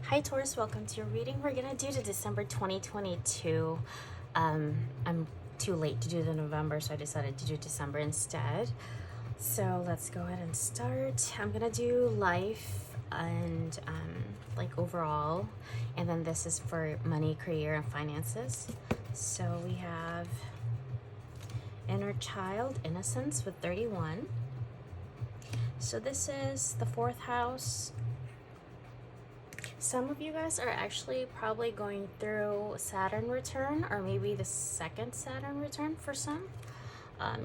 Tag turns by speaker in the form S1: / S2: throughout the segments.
S1: Hi Taurus, welcome to your reading. We're gonna do the December 2022. I'm too late to do the November, so I decided to do December instead. So let's go ahead and start. I'm gonna do life and like overall, and then this is for money, career, and finances. So we have inner child, innocence with 31. So this is the 4th house. Some of you guys are actually probably going through Saturn return, or maybe the 2nd Saturn return for some.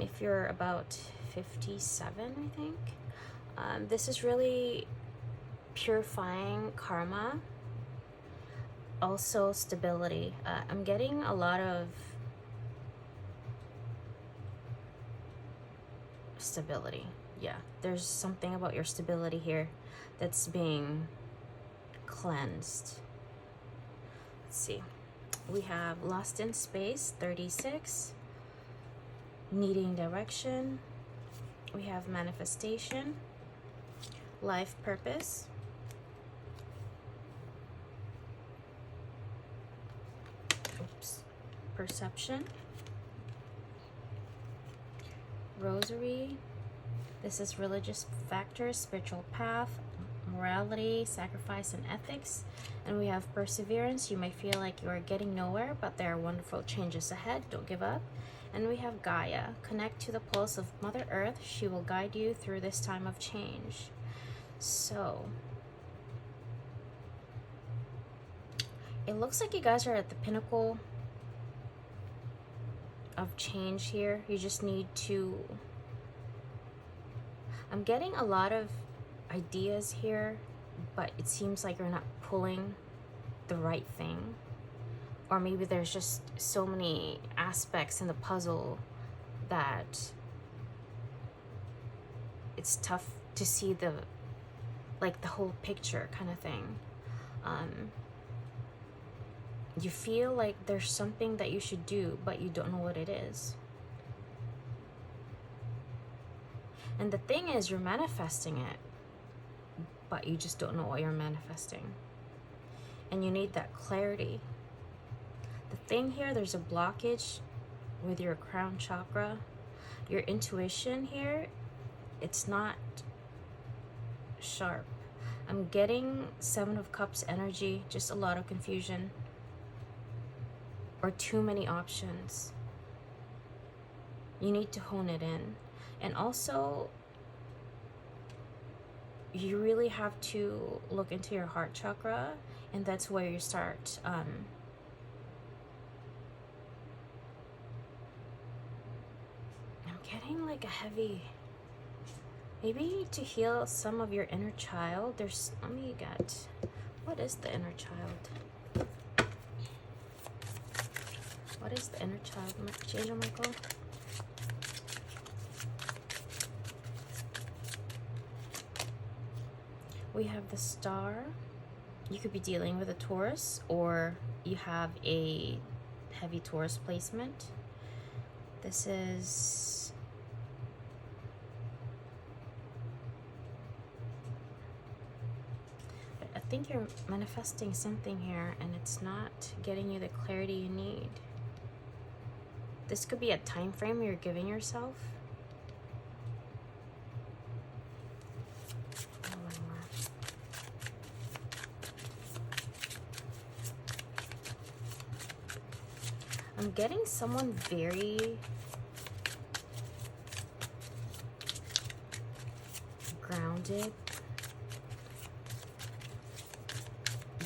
S1: If you're about 57, I think. This is really purifying karma. Also stability. I'm getting a lot of stability. Yeah, there's something about your stability here that's being cleansed. Let's see. We have lost in space, 36. Needing direction. We have manifestation. Life purpose. Oops. Perception. Rosary. This is religious factors, spiritual path, morality, sacrifice, and ethics. And we have perseverance. You may feel like you are getting nowhere, but there are wonderful changes ahead. Don't give up. And we have Gaia. Connect to the pulse of Mother Earth. She will guide you through this time of change. So it looks like you guys are at the pinnacle of change here. You just need to... I'm getting a lot of ideas here, but it seems like you're not pulling the right thing. Or maybe there's just so many aspects in the puzzle that it's tough to see the whole picture kind of thing. You feel like there's something that you should do, but you don't know what it is. And the thing is, you're manifesting it, but you just don't know what you're manifesting. And you need that clarity. The thing here, there's a blockage with your crown chakra. Your intuition here, it's not sharp. I'm getting 7 of Cups energy, just a lot of confusion. Or too many options. You need to hone it in. And also, you really have to look into your heart chakra, and that's where you start I'm getting like a heavy, maybe to heal some of your inner child. There's, let me get, what is the inner child? What is the inner child? Angel Michael? We have the Star. You could be dealing with a Taurus, or you have a heavy Taurus placement. This is... I think you're manifesting something here, and it's not getting you the clarity you need. This could be a time frame you're giving yourself. I'm getting someone very grounded,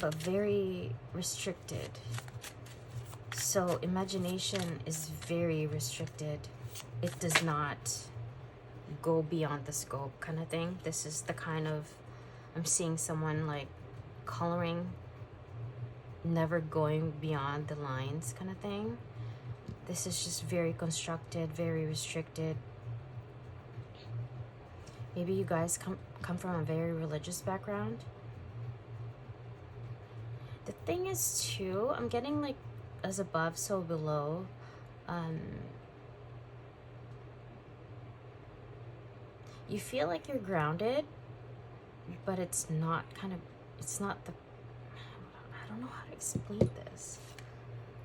S1: but very restricted. So imagination is very restricted. It does not go beyond the scope kind of thing. This is the kind of, I'm seeing someone like coloring, never going beyond the lines kind of thing. This is just very constructed, very restricted. Maybe you guys come from a very religious background. The thing is too, I'm getting like as above, so below. You feel like you're grounded, but it's not kind of, it's not the, explain this.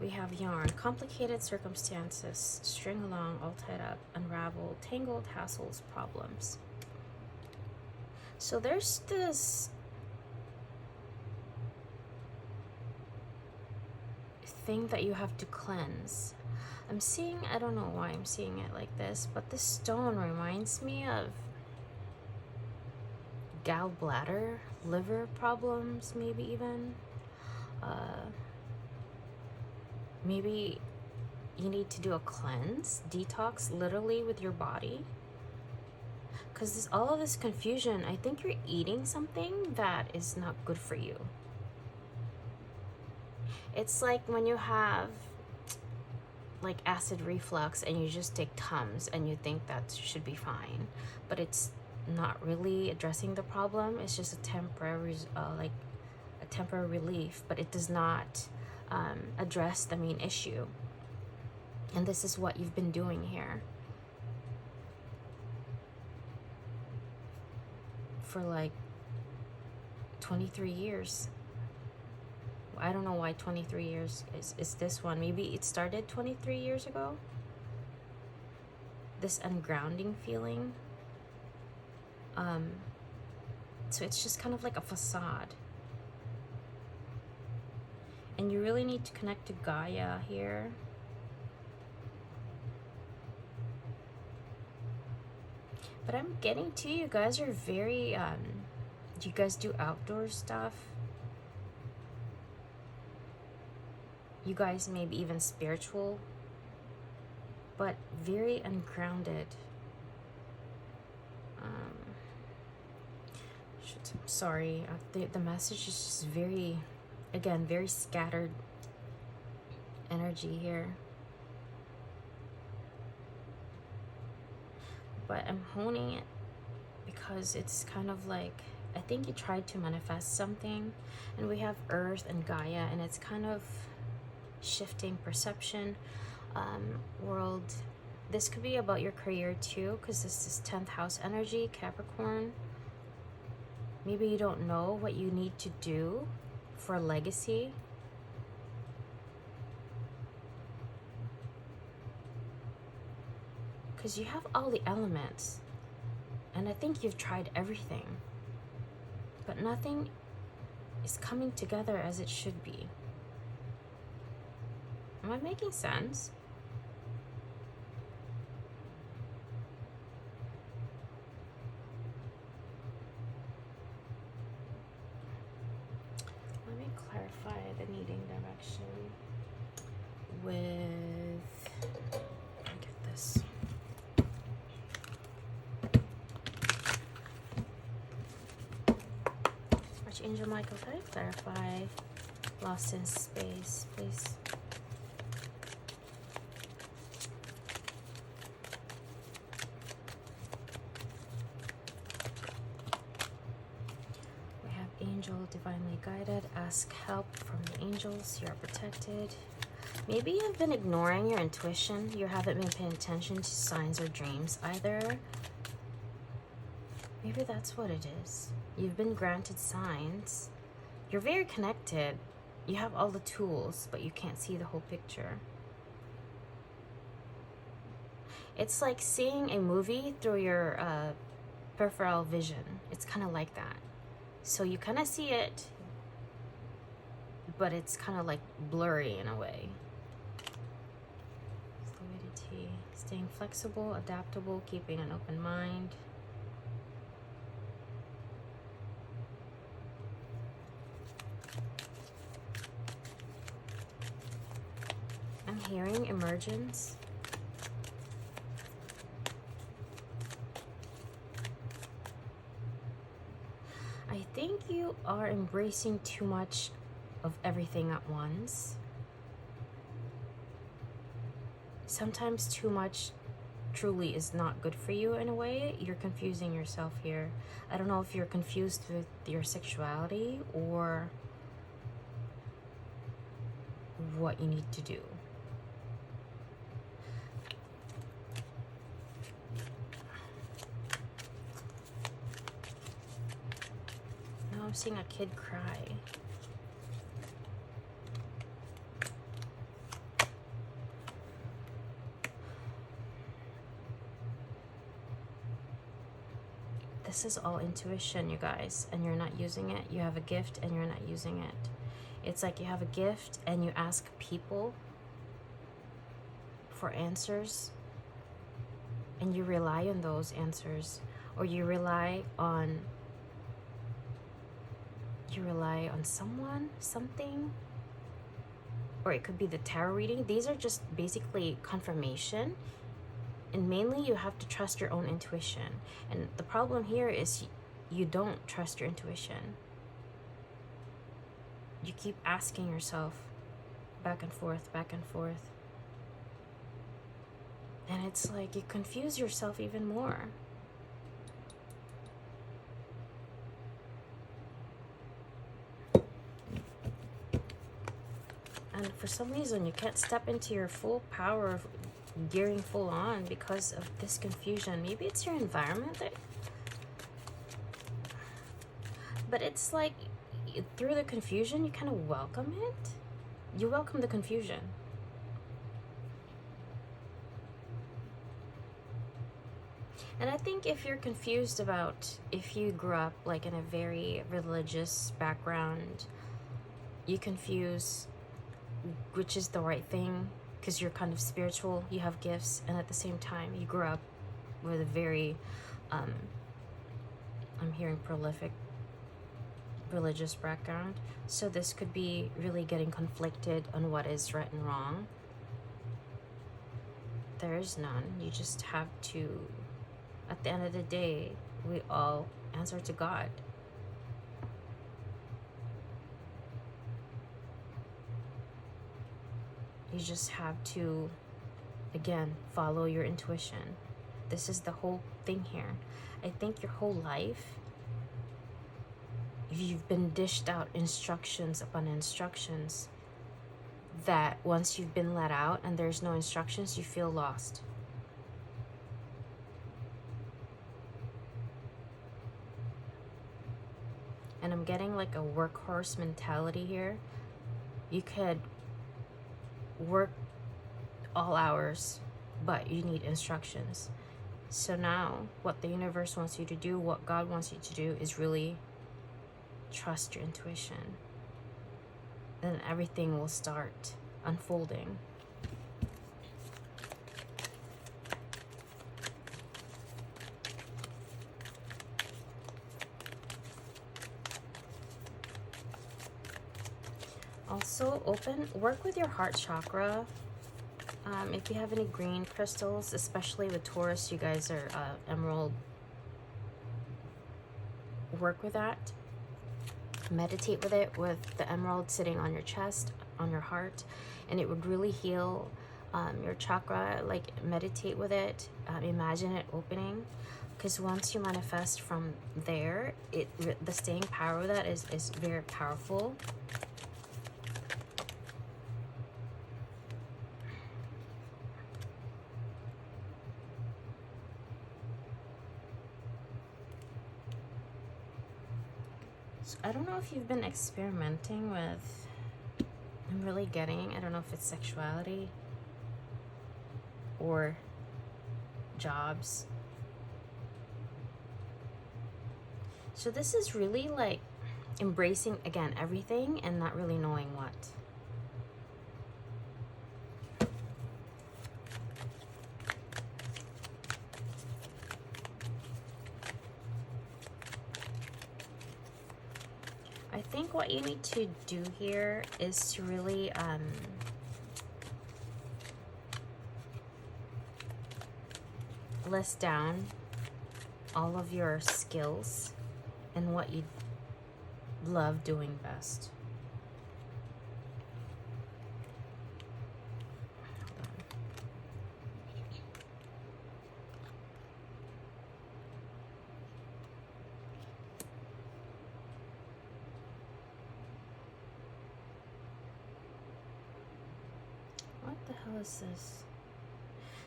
S1: We have yarn, complicated circumstances, string along, all tied up, unraveled, tangled, hassles, problems. So there's this thing that you have to cleanse. I'm seeing, I don't know why I'm seeing it like this, but this stone reminds me of gallbladder, liver problems, maybe even. Maybe you need to do a cleanse, detox, literally with your body. Because all of this confusion, I think you're eating something that is not good for you. It's like when you have like acid reflux and you just take Tums and you think that should be fine, but it's not really addressing the problem. It's just a temporary temporary relief, but it does not address the main issue. And this is what you've been doing here for like 23 years. I don't know why 23 years is this one. Maybe it started 23 years ago. This ungrounding feeling. So it's just kind of like a facade. And you really need to connect to Gaia here. But I'm getting to you guys are very, do you guys do outdoor stuff? You guys may be even spiritual, but very ungrounded. Sorry, the message is just very, again, very scattered energy here. But I'm honing it because it's kind of like, I think you tried to manifest something, and we have Earth and Gaia, and it's kind of shifting perception, world. This could be about your career too, because this is 10th house energy, Capricorn. Maybe you don't know what you need to do for a legacy. Because you have all the elements, and I think you've tried everything, but nothing is coming together as it should be. Am I making sense? Let me clarify the needing direction with, let me get this. Archangel Michael, can I clarify lost in space, please? Divinely guided, ask help from the angels, you are protected. Maybe you've been ignoring your intuition, you haven't been paying attention to signs or dreams either. Maybe that's what it is. You've been granted signs, you're very connected, you have all the tools, but you can't see the whole picture. It's like seeing a movie through your peripheral vision. It's kind of like that. So you kind of see it, but it's kind of like blurry in a way. Fluidity, staying flexible, adaptable, keeping an open mind. I'm hearing emergence. I think you are embracing too much of everything at once. Sometimes too much truly is not good for you in a way. You're confusing yourself here. I don't know if you're confused with your sexuality or what you need to do. I'm seeing a kid cry. this is all intuition, you guys, and you're not using it. You have a gift and you're not using it. It's like you have a gift and you ask people for answers and you rely on those answers, or you rely on someone, something, or it could be the tarot reading. These are just basically confirmation, and mainly you have to trust your own intuition. And the problem here is you don't trust your intuition. You keep asking yourself back and forth, and it's like you confuse yourself even more. And for some reason, you can't step into your full power of gearing full on because of this confusion. Maybe it's your environment that... But it's like, through the confusion, you kind of welcome it. You welcome the confusion. And I think if you're confused about, if you grew up like in a very religious background, you confuse which is the right thing, because you're kind of spiritual, you have gifts, and at the same time you grew up with a very I'm hearing prolific religious background. So this could be really getting conflicted on what is right and wrong. There is none. You just have to, at the end of the day, we all answer to God. You just have to, again, follow your intuition. This is the whole thing here. I think your whole life, you've been dished out instructions upon instructions that once you've been let out and there's no instructions, you feel lost. And I'm getting like a workhorse mentality here. You could work all hours, but you need instructions. So now what the universe wants you to do, what God wants you to do, is really trust your intuition. Then everything will start unfolding. Also, work with your heart chakra. If you have any green crystals, especially with Taurus, you guys are emerald, work with that. Meditate with it, with the emerald sitting on your chest, on your heart, and it would really heal your chakra. Like, meditate with it, imagine it opening, because once you manifest from there, the staying power of that is very powerful. I don't know if you've been experimenting with, I'm really getting, I don't know if it's sexuality or jobs. So this is really like embracing, again, everything and not really knowing what. I think what you need to do here is to really list down all of your skills and what you love doing best. What the hell is this?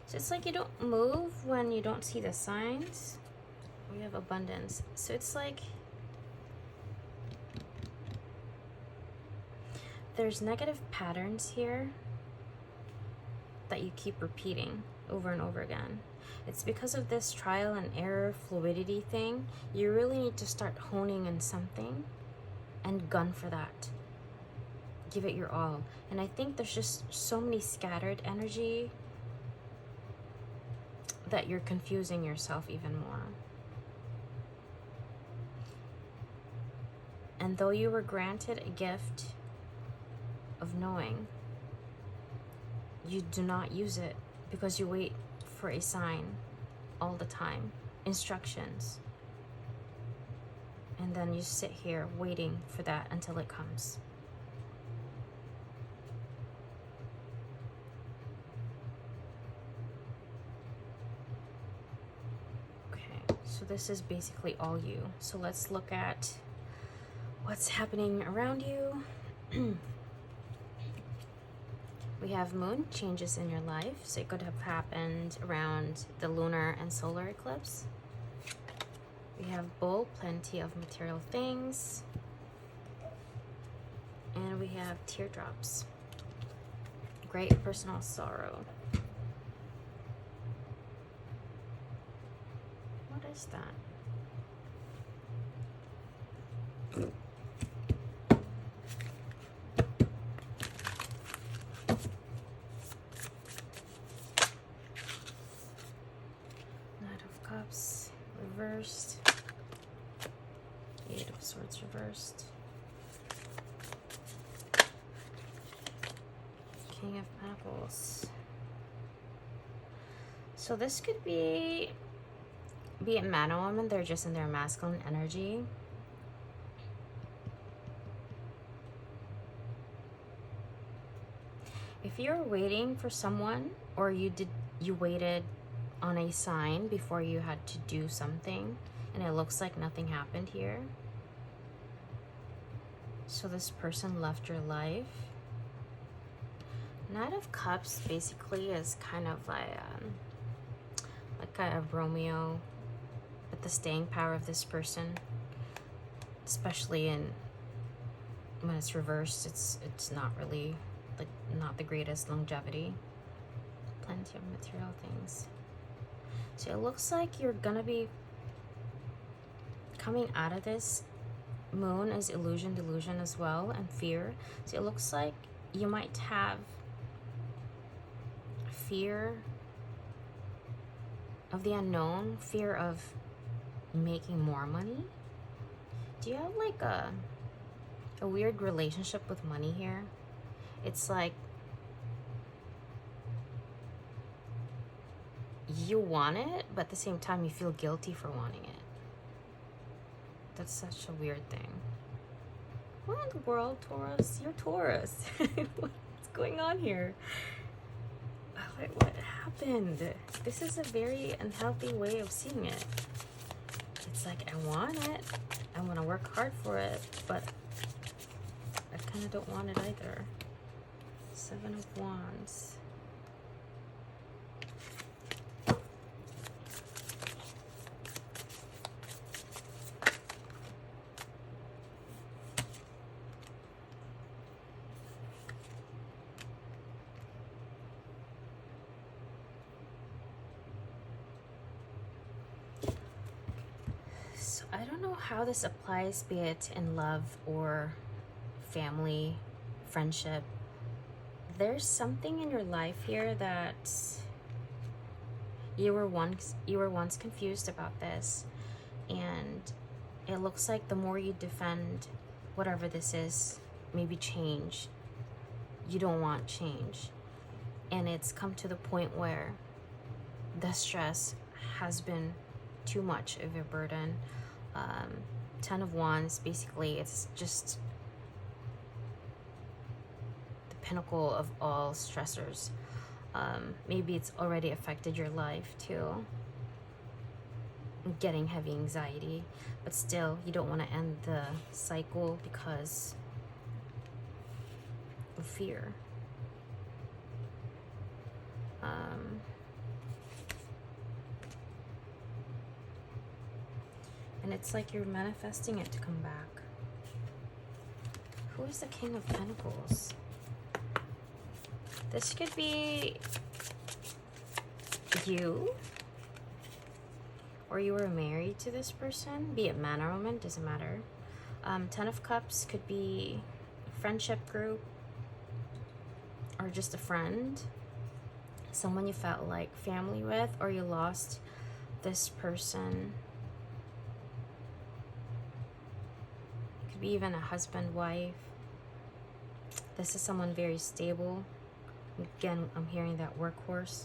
S1: So it's like you don't move when you don't see the signs. We have abundance. So it's like there's negative patterns here that you keep repeating. over and over again. It's because of this trial and error fluidity thing. You really need to start honing in something and gun for that. Give it your all. And I think there's just so many scattered energy that you're confusing yourself even more. And though you were granted a gift of knowing, you do not use it because you wait for a sign all the time, instructions. And then you sit here waiting for that until it comes. Okay, so this is basically all you. So let's look at what's happening around you. We have moon changes in your life, so it could have happened around the lunar and solar eclipse. We have bull, plenty of material things. And we have teardrops. Great personal sorrow. What is that? Reversed. Eight of Swords reversed. King of Pentacles. So this could be it man or woman, they're just in their masculine energy. If you're waiting for someone, or you waited on a sign before you had to do something, and it looks like nothing happened here, so this person left your life. Knight of Cups basically is kind of like a Romeo, but the staying power of this person, especially when it's reversed, it's not really not the greatest longevity. Plenty of material things. So it looks like you're gonna be coming out of this. Moon is illusion, delusion as well, and fear. So it looks like you might have fear of the unknown, fear of making more money. Do you have like a weird relationship with money here? It's like you want it, but at the same time you feel guilty for wanting it. That's such a weird thing. What in the world, Taurus? You're Taurus. What's going on here? What happened? This is a very unhealthy way of seeing it. It's like, I want it. I want to work hard for it, but I kind of don't want it either. Seven of Wands. I don't know how this applies, be it in love or family, friendship. There's something in your life here that you were once confused about this, and it looks like the more you defend whatever this is, maybe change, you don't want change, and it's come to the point where the stress has been too much of a burden. 10 of Wands, basically it's just the pinnacle of all stressors. Maybe it's already affected your life too, getting heavy anxiety, but still you don't want to end the cycle because of fear. And it's like you're manifesting it to come back. Who is the King of Pentacles? This could be you, or you were married to this person, be it man or woman, doesn't matter. 10 of Cups could be a friendship group or just a friend, someone you felt like family with, or you lost this person. Could be even a husband, wife. This is someone very stable. Again, I'm hearing that workhorse.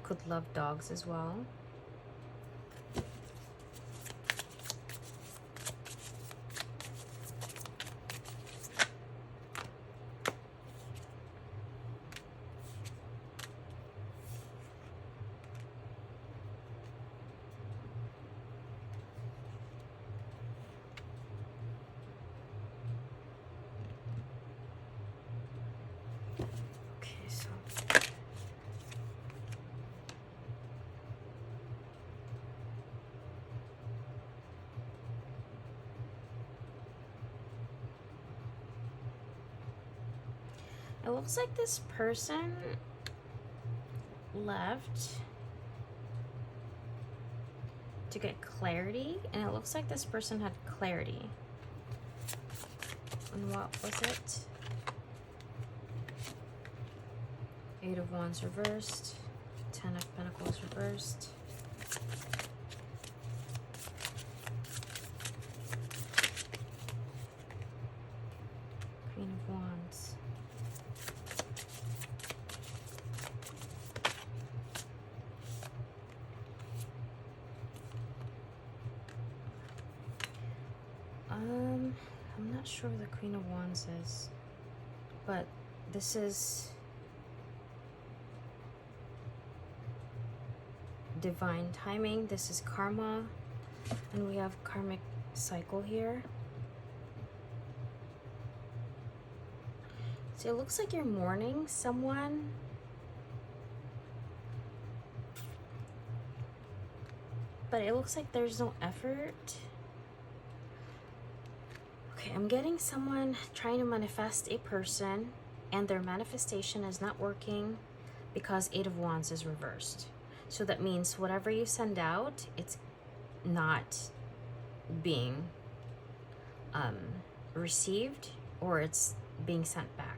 S1: Could love dogs as well. It looks like this person left to get clarity, and it looks like this person had clarity. And what was it? 8 of Wands reversed, 10 of Pentacles reversed. Queen of Wands. I'm not sure who the Queen of Wands is, but this is divine timing. This is karma, and we have karmic cycle here. So it looks like you're mourning someone. But it looks like there's no effort. Okay, I'm getting someone trying to manifest a person, and their manifestation is not working because 8 of Wands is reversed. So that means whatever you send out, it's not being received, or it's being sent back.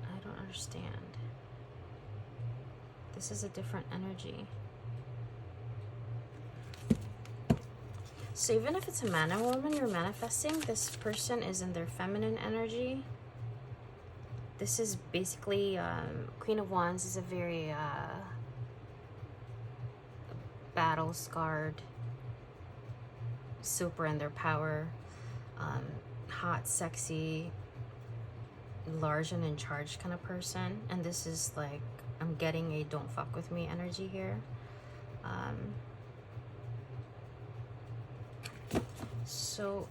S1: I don't understand. This is a different energy. So even if it's a man and woman you're manifesting, this person is in their feminine energy. This is basically, Queen of Wands is a very battle-scarred, super in their power, hot, sexy, large and in charge kind of person. And this is like, I'm getting a don't fuck with me energy here. So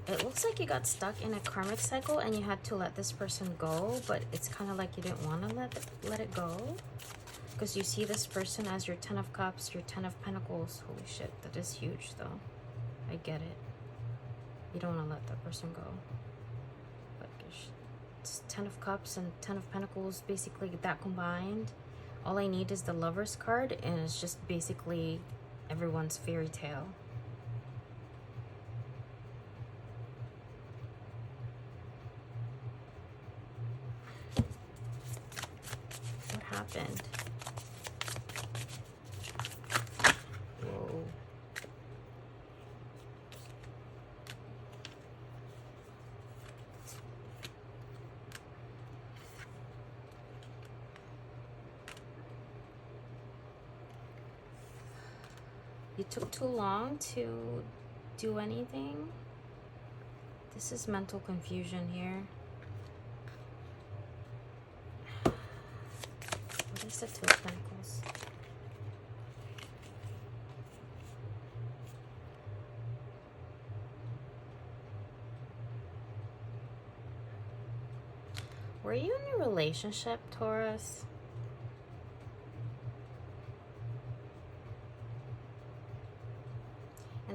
S1: it looks like you got stuck in a karmic cycle and you had to let this person go, but it's kind of like you didn't want to let it go, because you see this person as your 10 of Cups, your 10 of Pentacles. Holy shit, that is huge though. I get it. You don't want to let that person go. But it's 10 of Cups and 10 of Pentacles, basically that combined. All I need is the Lover's card, and it's just basically everyone's fairy tale. What happened? Whoa. You took too long to do anything. This is mental confusion here. What is the 2 of Pentacles? Were you in a relationship, Taurus?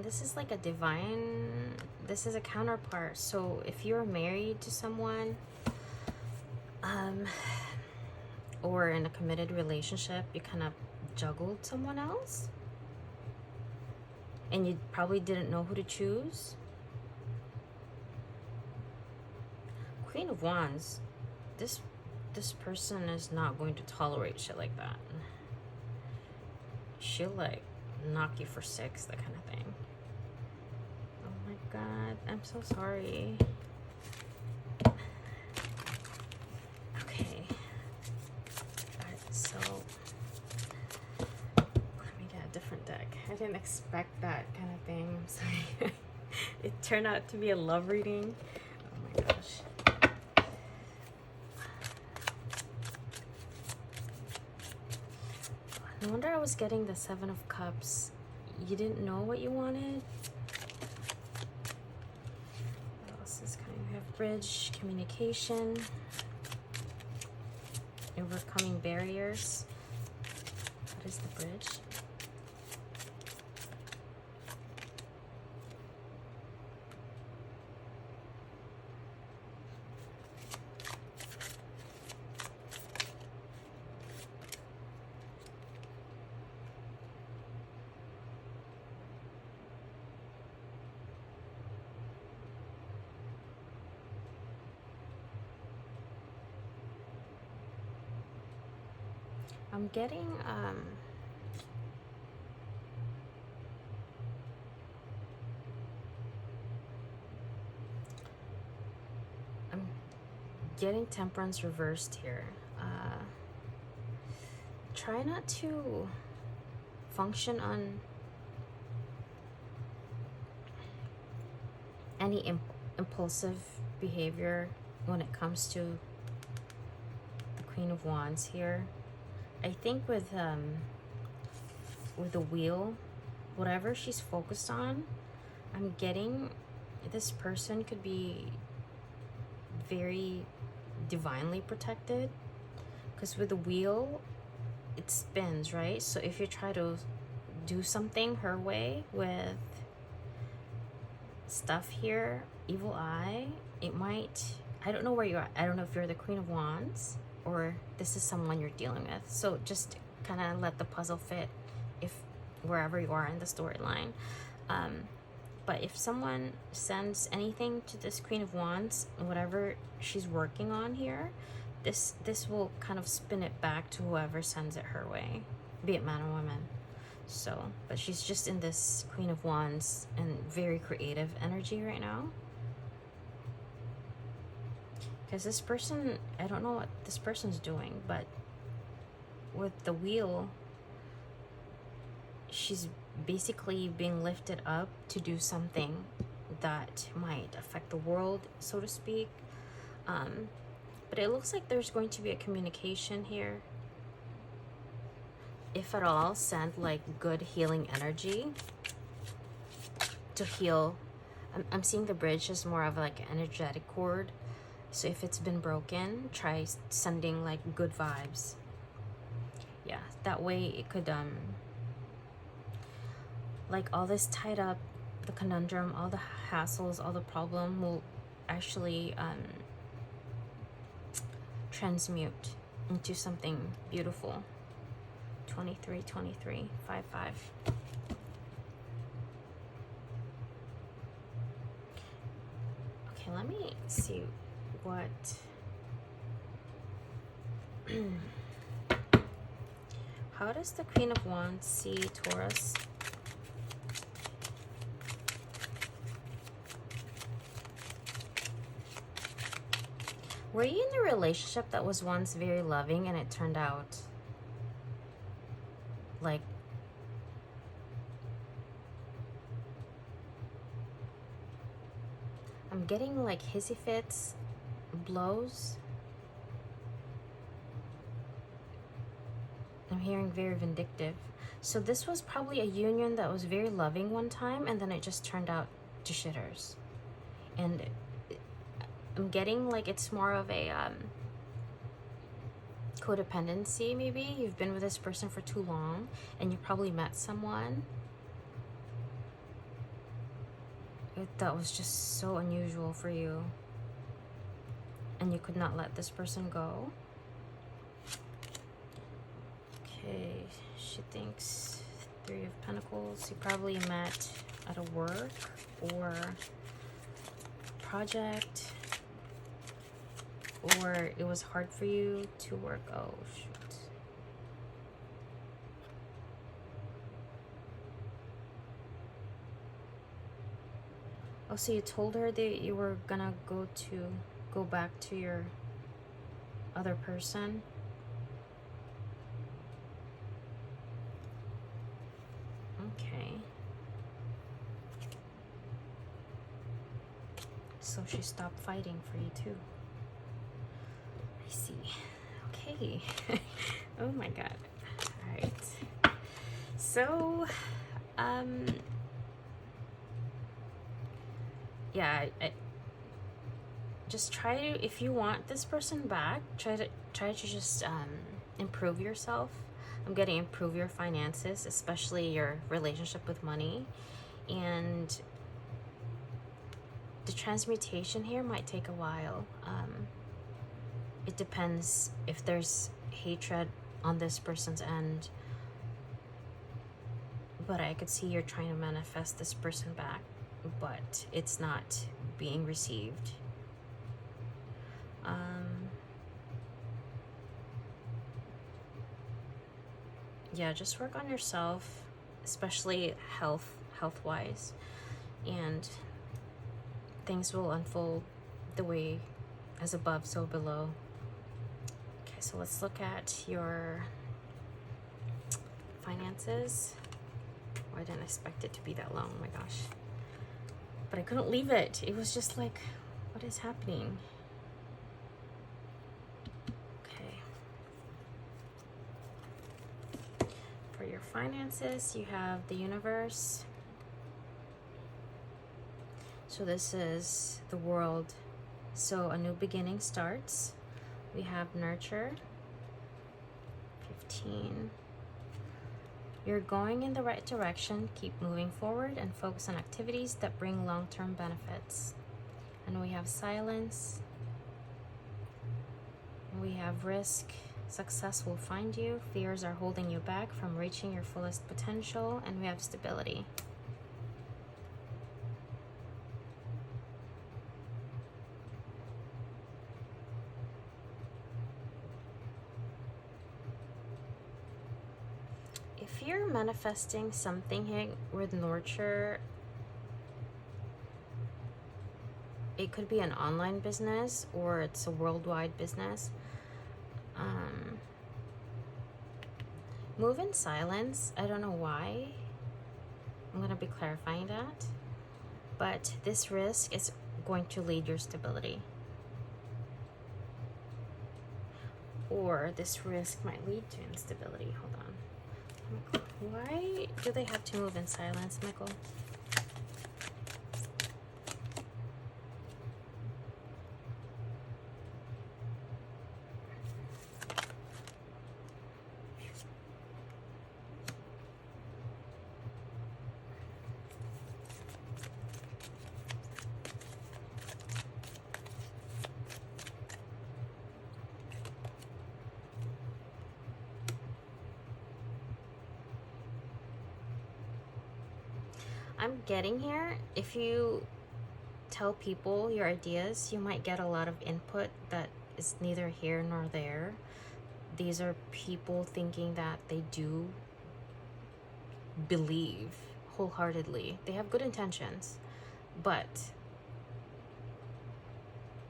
S1: this is like a divine, this is a counterpart. So if you're married to someone, or in a committed relationship, you kind of juggled someone else and you probably didn't know who to choose. Queen of Wands, this person is not going to tolerate shit like that. She'll like knock you for six, that kind of thing. Oh my god, I'm so sorry. Okay. Alright, so let me get a different deck. I didn't expect that kind of thing. I'm sorry. It turned out to be a love reading. Oh my gosh. No wonder I was getting the Seven of Cups. You didn't know what you wanted? What else is coming? We have bridge, communication, overcoming barriers. What is the bridge? I'm getting Temperance reversed here. Try not to function on any impulsive behavior when it comes to the Queen of Wands here. I think with the wheel, whatever she's focused on, I'm getting this person could be very divinely protected, because with the wheel it spins, right? So if you try to do something her way with stuff here, evil eye, it might, I don't know where you're at. I don't know if you're the Queen of Wands or this is someone you're dealing with. So just kind of let the puzzle fit if wherever you are in the storyline. But if someone sends anything to this Queen of Wands, whatever she's working on here, this will kind of spin it back to whoever sends it her way, be it man or woman. So, but she's just in this Queen of Wands and very creative energy right now. Because this person, I don't know what this person's doing, but with the wheel, she's basically being lifted up to do something that might affect the world, so to speak. But it looks like there's going to be a communication here. If at all, send like good healing energy to heal. I'm seeing the bridge as more of like an energetic cord. So if it's been broken, try sending like good vibes. Yeah, that way it could like all this tied up, the conundrum, all the hassles, all the problem will actually transmute into something beautiful. 23, 23, 5, 5. Okay, let me see what how does the Queen of Wands see Taurus? Were you in a relationship that was once very loving and it turned out like I'm getting like hissy fits, blows. I'm hearing very vindictive. So this was probably a union that was very loving one time and then it just turned out to shitters. And I'm getting like it's more of a codependency maybe. You've been with this person for too long and you probably met someone that was just so unusual for you. And you could not let this person go. Okay, she thinks 3 of Pentacles. You probably met at a work or project, or it was hard for you to work. Oh, shoot. Oh, so you told her that you were gonna go back to your other person? Okay. So she stopped fighting for you too. I see. Okay. Oh my god. Alright. So, yeah, just try to, if you want this person back, try to just improve yourself. I'm getting improve your finances, especially your relationship with money. And the transmutation here might take a while. It depends if there's hatred on this person's end. But I could see you're trying to manifest this person back, but it's not being received. Yeah, just work on yourself, especially health-wise, and things will unfold the way as above, so below. Okay, so let's look at your finances. Oh, I didn't expect it to be that long, oh my gosh. But I couldn't leave it. It was just like, what is happening? Your finances, you have the universe. So this is the world. So a new beginning starts. We have nurture. 15. You're going in the right direction. Keep moving forward and focus on activities that bring long-term benefits. And we have silence. We have risk. Success will find you. Fears are holding you back from reaching your fullest potential. And we have stability. If you're manifesting something here with nurture, it could be an online business or it's a worldwide business. Move in silence. I don't know why. I'm going to be clarifying that. But this risk is going to lead your stability. Or this risk might lead to instability. Hold on. Why do they have to move in silence, Michael? I'm getting here, if you tell people your ideas, you might get a lot of input that is neither here nor there. These are people thinking that they do believe wholeheartedly. They have good intentions, but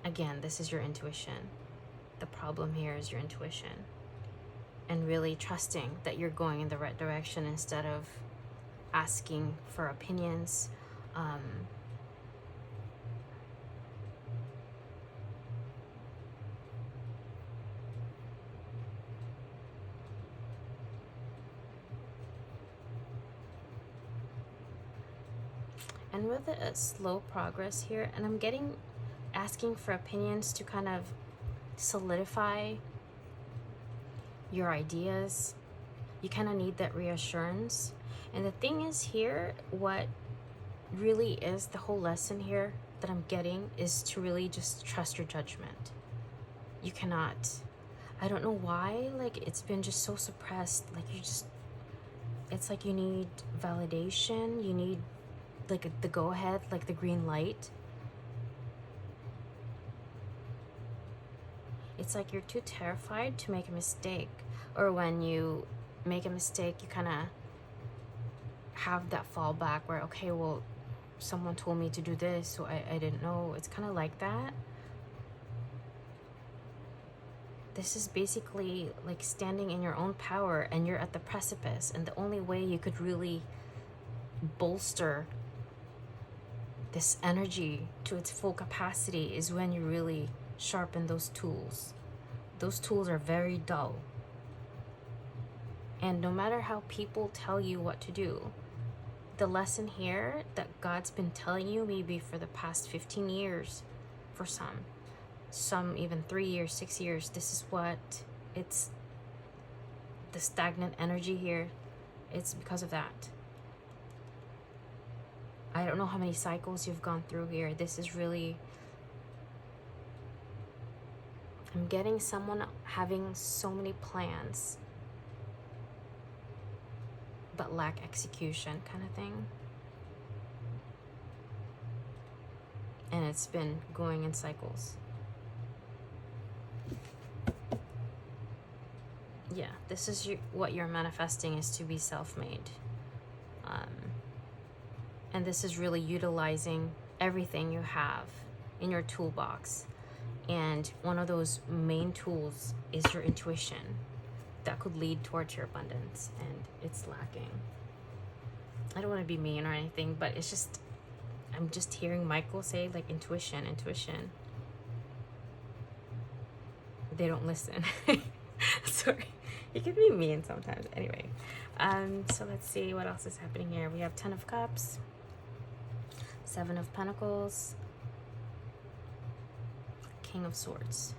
S1: again, this is your intuition. The problem here is your intuition and really trusting that you're going in the right direction instead of asking for opinions. And with a slow progress here, and I'm getting asking for opinions to kind of solidify your ideas. You kind of need that reassurance. And the thing is here, what really is the whole lesson here that I'm getting is to really just trust your judgment. You cannot. I don't know why, like, it's been just so suppressed. Like, it's like you need validation. You need, like, the go-ahead, like the green light. It's like you're too terrified to make a mistake. Or when you make a mistake, you kind of have that fallback where, okay, well, someone told me to do this, so I didn't know. It's kind of like that. This is basically like standing in your own power, and you're at the precipice, and the only way you could really bolster this energy to its full capacity is when you really sharpen those tools. Those tools are very dull. And no matter how people tell you what to do, the lesson here that God's been telling you maybe for the past 15 years for some even 3 years, 6 years, this is what it's, the stagnant energy here, it's because of that. I don't know how many cycles you've gone through here. This is really, I'm getting someone having so many plans but lack execution kind of thing. And it's been going in cycles. Yeah, this is what you're manifesting, is to be self-made. And this is really utilizing everything you have in your toolbox. And one of those main tools is your intuition. That could lead towards your abundance, and it's lacking. I don't want to be mean or anything, but it's just, I'm just hearing Michael say, like, intuition. They don't listen. Sorry, you can be mean sometimes. Anyway, so let's see what else is happening here. We have 10 of Cups, 7 of Pentacles, King of Swords.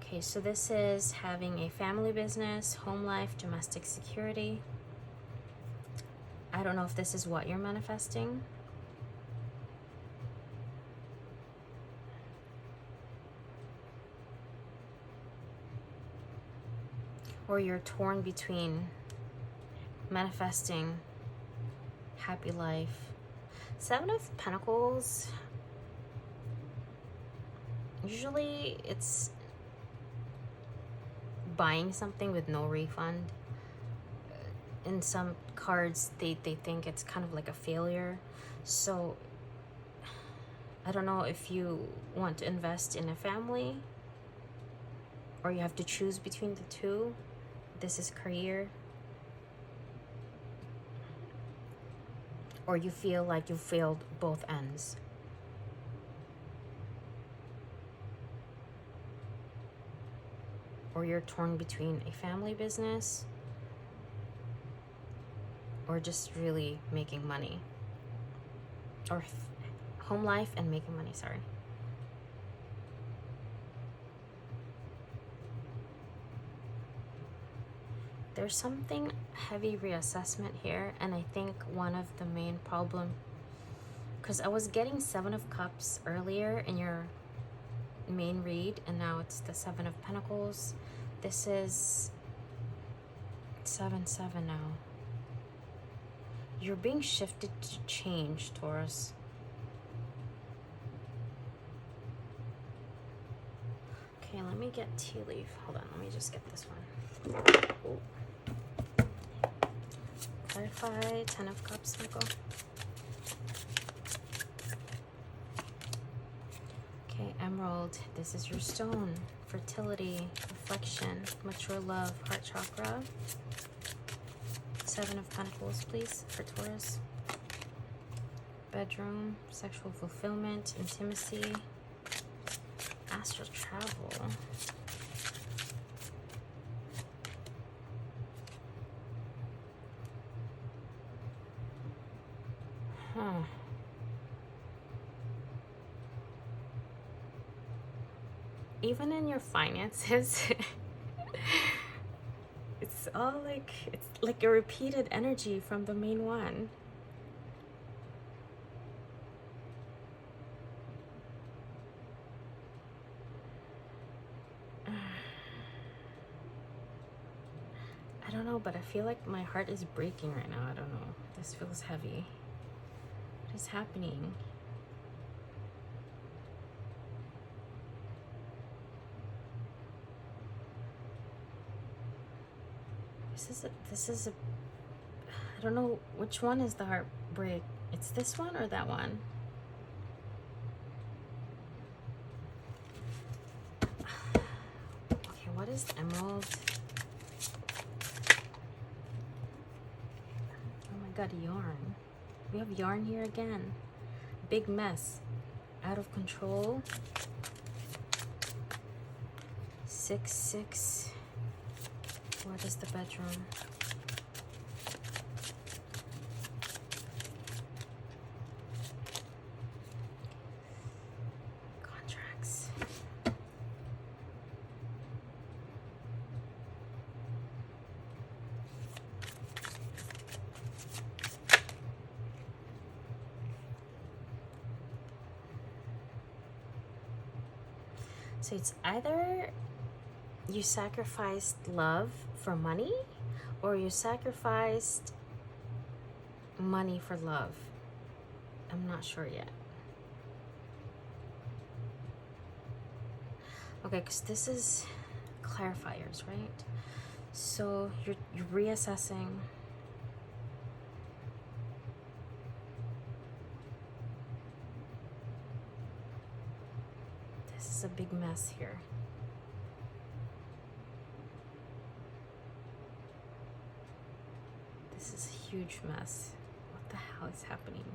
S1: Okay, so this is having a family business, home life, domestic security. I don't know if this is what you're manifesting. Or you're torn between manifesting happy life. 7 of Pentacles, usually it's buying something with no refund. In some cards, they think it's kind of like a failure. So I don't know if you want to invest in a family or you have to choose between the two. This is career. Or you feel like you failed both ends. Or you're torn between a family business or just really making money. Or home life and making money, sorry. There's something heavy reassessment here, and I think one of the main problem, because I was getting 7 of Cups earlier in your main read, and now it's the 7 of Pentacles. This is 7-7 now. You're being shifted to change, Taurus. Okay, let me get tea leaf. Hold on, let me just get this one. Oh. Clarify, 10 of Cups, Michael. Okay, Emerald, this is your stone. Fertility, reflection, mature love, heart chakra. 7 of Pentacles, please, for Taurus. Bedroom, sexual fulfillment, intimacy, astral travel. Even in your finances, it's all like, it's like a repeated energy from the main one. don't know, but I feel like my heart is breaking right now. I don't know. This feels heavy. What is happening? This is a, I don't know which one is the heartbreak. It's this one or that one? Okay, what is emerald? Oh my god, yarn. We have yarn here again. Big mess. Out of control. 6-6. What is the bedroom? Contracts. So it's either you sacrificed love for money, or you sacrificed money for love. I'm not sure yet. Okay, because this is clarifiers, right? So you're reassessing. This is a big mess here. This is a huge mess. What the hell is happening?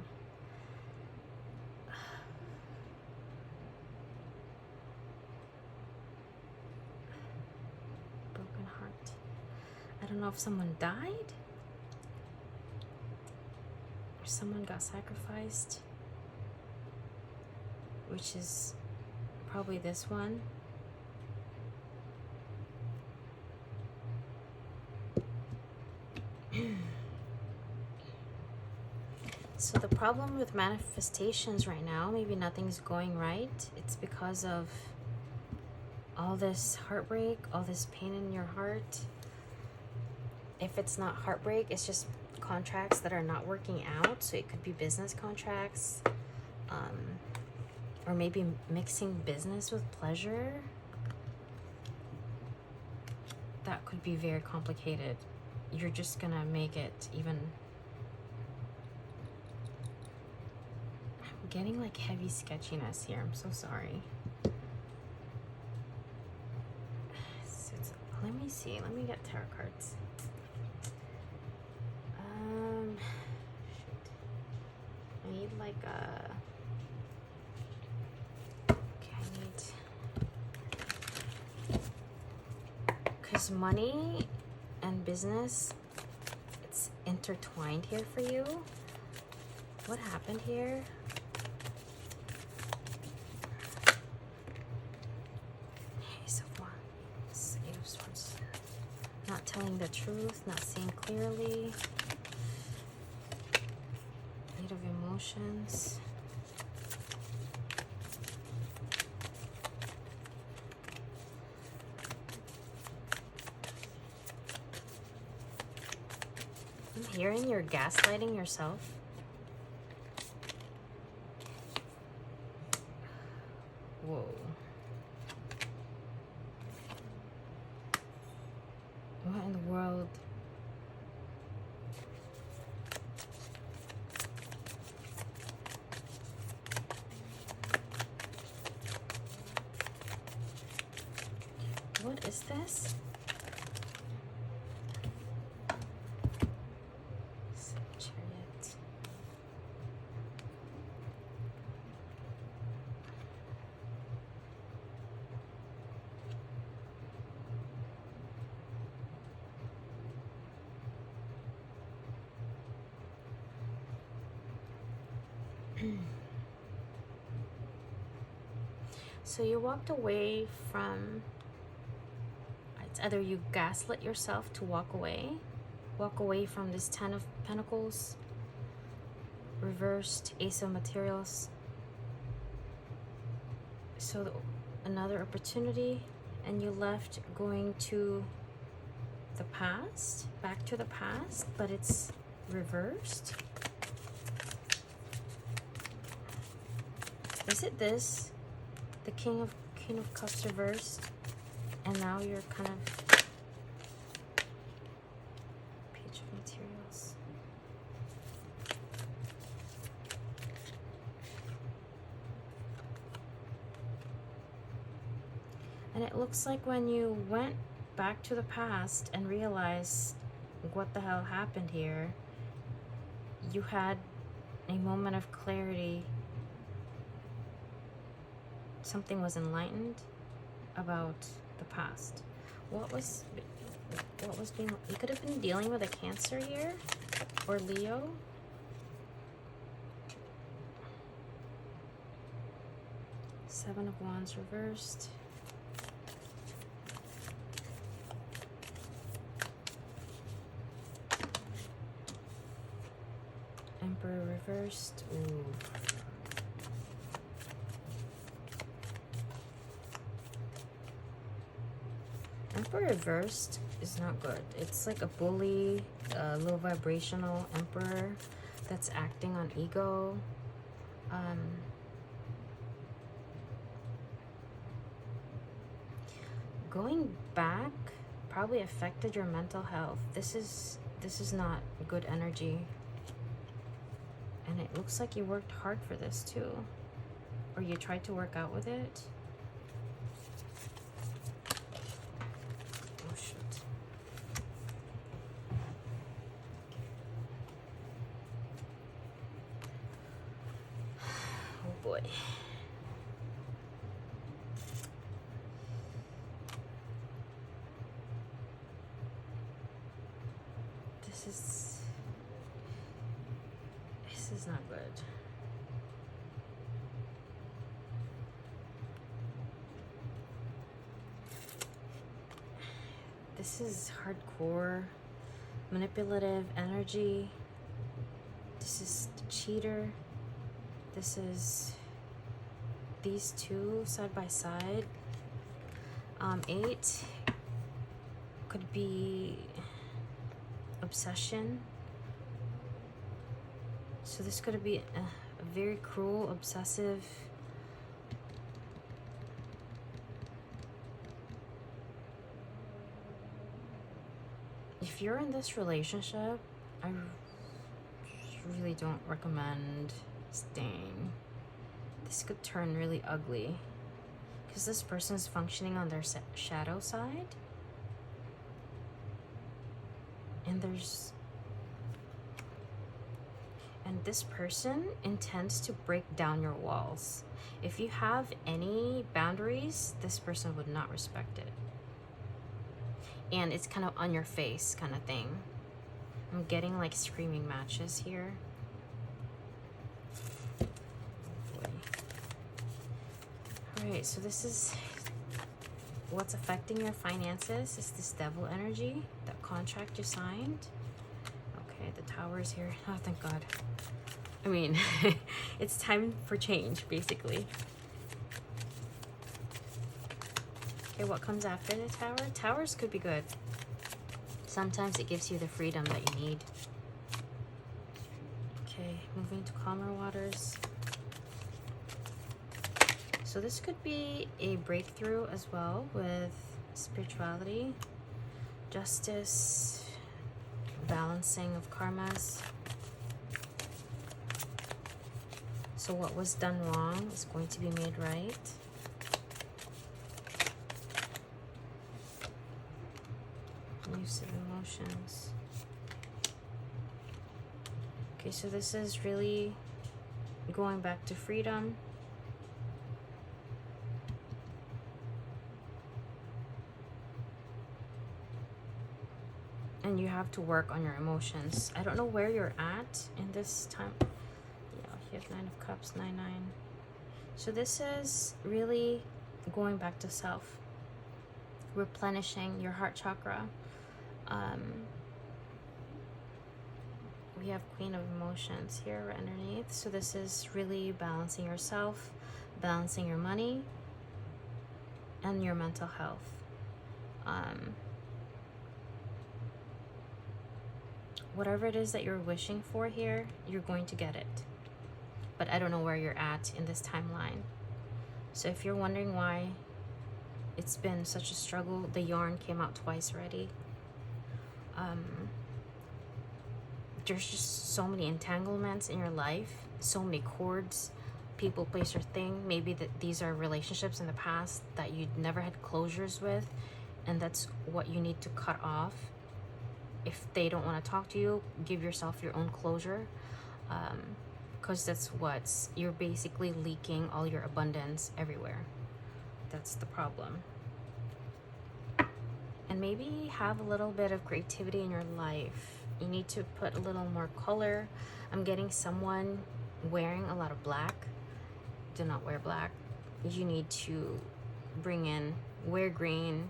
S1: Broken heart. I don't know if someone died or someone got sacrificed, which is probably this one. So the problem with manifestations right now, maybe nothing's going right. It's because of all this heartbreak, all this pain in your heart. If it's not heartbreak, it's just contracts that are not working out. So it could be business contracts, or maybe mixing business with pleasure. That could be very complicated. You're just gonna make it even. I'm getting like heavy sketchiness here. I'm so sorry. Let me see. Let me get tarot cards. Shoot. I need like a. Okay, I need. Because money and business, it's intertwined here for you. What happened here? Ace of Wands, Eight of Swords. Not telling the truth, not seeing clearly. Eight of Emotions. I'm hearing you're gaslighting yourself. Whoa. What in the world? What is this? Chariot. So you walked away from, it's either you gaslit yourself to walk away from this 10 of Pentacles, reversed Ace of Materials. So another opportunity, and you left going to the past, back to the past, but it's reversed. Is it this? The King of Cups reversed, and now you're kind of Page of Materials. And it looks like when you went back to the past and realized what the hell happened here, you had a moment of clarity. Something was enlightened about the past. What was being, you could have been dealing with a Cancer here or Leo. Seven of Wands reversed. Emperor reversed. Ooh. Emperor reversed is not good. It's like a bully, low vibrational emperor that's acting on ego. Going back probably affected your mental health. This is not good energy. And it looks like you worked hard for this too. Or you tried to work out with it. Oh shit. Oh boy. This is not good. This is hardcore, manipulative energy. This is the cheater. This is these two side by side. 8 could be obsession. So this could be a very cruel, obsessive, if you're in this relationship, I really don't recommend staying. This could turn really ugly because this person is functioning on their shadow side, and this person intends to break down your walls. If you have any boundaries, this person would not respect it. And it's kind of on your face kind of thing. I'm getting like screaming matches here. Oh boy. Alright, so this is what's affecting your finances. Is this devil energy, that contract you signed. Okay, the tower is here. Oh, thank God. I mean, it's time for change, basically. Okay, what comes after the tower? Towers could be good. Sometimes it gives you the freedom that you need. Okay, moving to calmer waters. So this could be a breakthrough as well with spirituality, justice, balancing of karmas. So what was done wrong is going to be made right. Use of emotions. Okay, so this is really going back to freedom. And you have to work on your emotions. I don't know where you're at in this time. Yeah, you have 9 of Cups, 9, 9. So this is really going back to self. Replenishing your heart chakra. We have Queen of Emotions here right underneath. So this is really balancing yourself, balancing your money, and your mental health. whatever it is that you're wishing for here, you're going to get it. But I don't know where you're at in this timeline. So if you're wondering why it's been such a struggle, the yarn came out twice already. There's just so many entanglements in your life, so many cords, people, place, or thing. Maybe that these are relationships in the past that you never had closures with, and that's what you need to cut off. If they don't want to talk to you, give yourself your own closure, because that's what's, you're basically leaking all your abundance everywhere. That's the problem. And maybe have a little bit of creativity in your life. You need to put a little more color. I'm getting someone wearing a lot of black. Do not wear black. You need to wear green,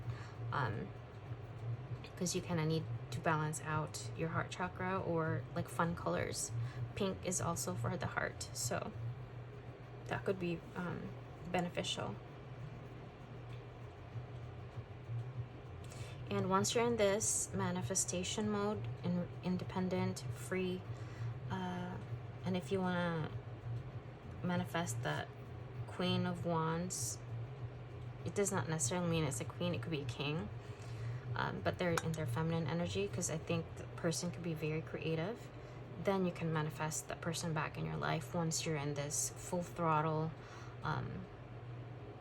S1: because you kind of need to balance out your heart chakra, or like fun colors. Pink is also for the heart, so that could be beneficial. And once you're in this manifestation mode, independent, free, and if you want to manifest that Queen of Wands, it does not necessarily mean it's a queen, it could be a king, but they're in their feminine energy, because I think the person could be very creative. Then you can manifest that person back in your life once you're in this full throttle,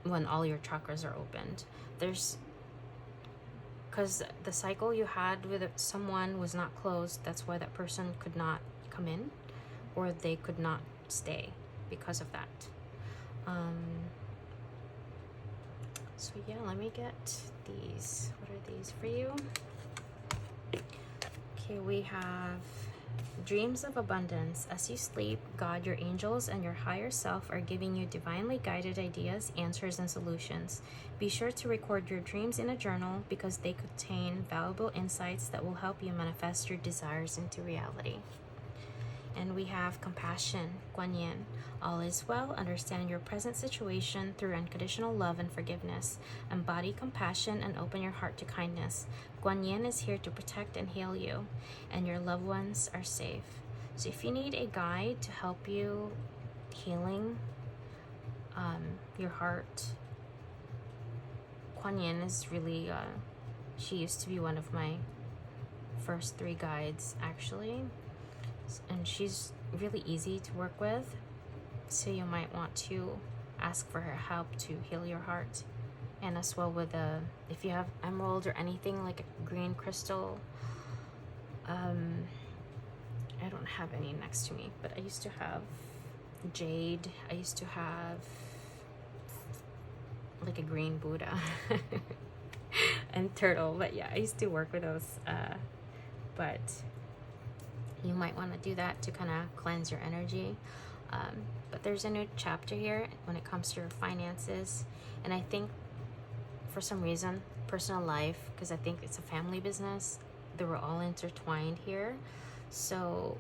S1: when all your chakras are opened. Because the cycle you had with someone was not closed, that's why that person could not come in, or they could not stay because of that. So yeah, let me get these. What are these for you? Okay, we have dreams of abundance. As you sleep, God, your angels, and your higher self are giving you divinely guided ideas, answers, and solutions. Be sure to record your dreams in a journal, because they contain valuable insights that will help you manifest your desires into reality. And we have compassion, Guan Yin. All is well. Understand your present situation through unconditional love and forgiveness. Embody compassion and open your heart to kindness. Guan Yin is here to protect and heal you, and your loved ones are safe. So if you need a guide to help you healing your heart, Guan Yin is really, she used to be one of my first 3 guides, actually. And she's really easy to work with, so you might want to ask for her help to heal your heart. And as well with if you have emerald or anything like a green crystal, I don't have any next to me, but I used to have jade. I used to have like a green Buddha and turtle, but yeah, I used to work with those, but you might want to do that to kind of cleanse your energy. But there's a new chapter here when it comes to your finances, and I think for some reason personal life, because I think it's a family business, they were all intertwined here. So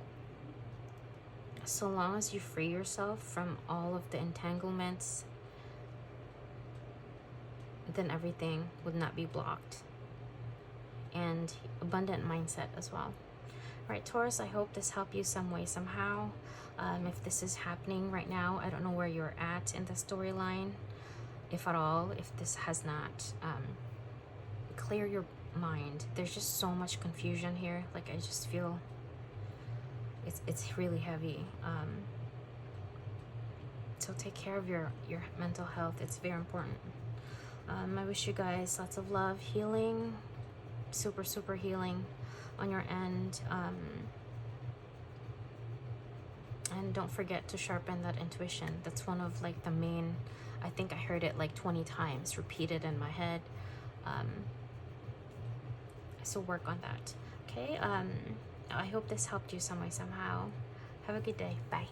S1: long as you free yourself from all of the entanglements, then everything would not be blocked. And abundant mindset as well. Right, Taurus, I hope this helped you some way, somehow. If this is happening right now, I don't know where you're at in the storyline, if at all, if this has not clear your mind. There's just so much confusion here. Like, I just feel it's really heavy. So take care of your mental health. It's very important. I wish you guys lots of love, healing, super healing on your end, and don't forget to sharpen that intuition. That's one of like the main, I think I heard it like 20 times repeated in my head, so work on that. Okay, I hope this helped you some way, somehow. Have a good day. Bye.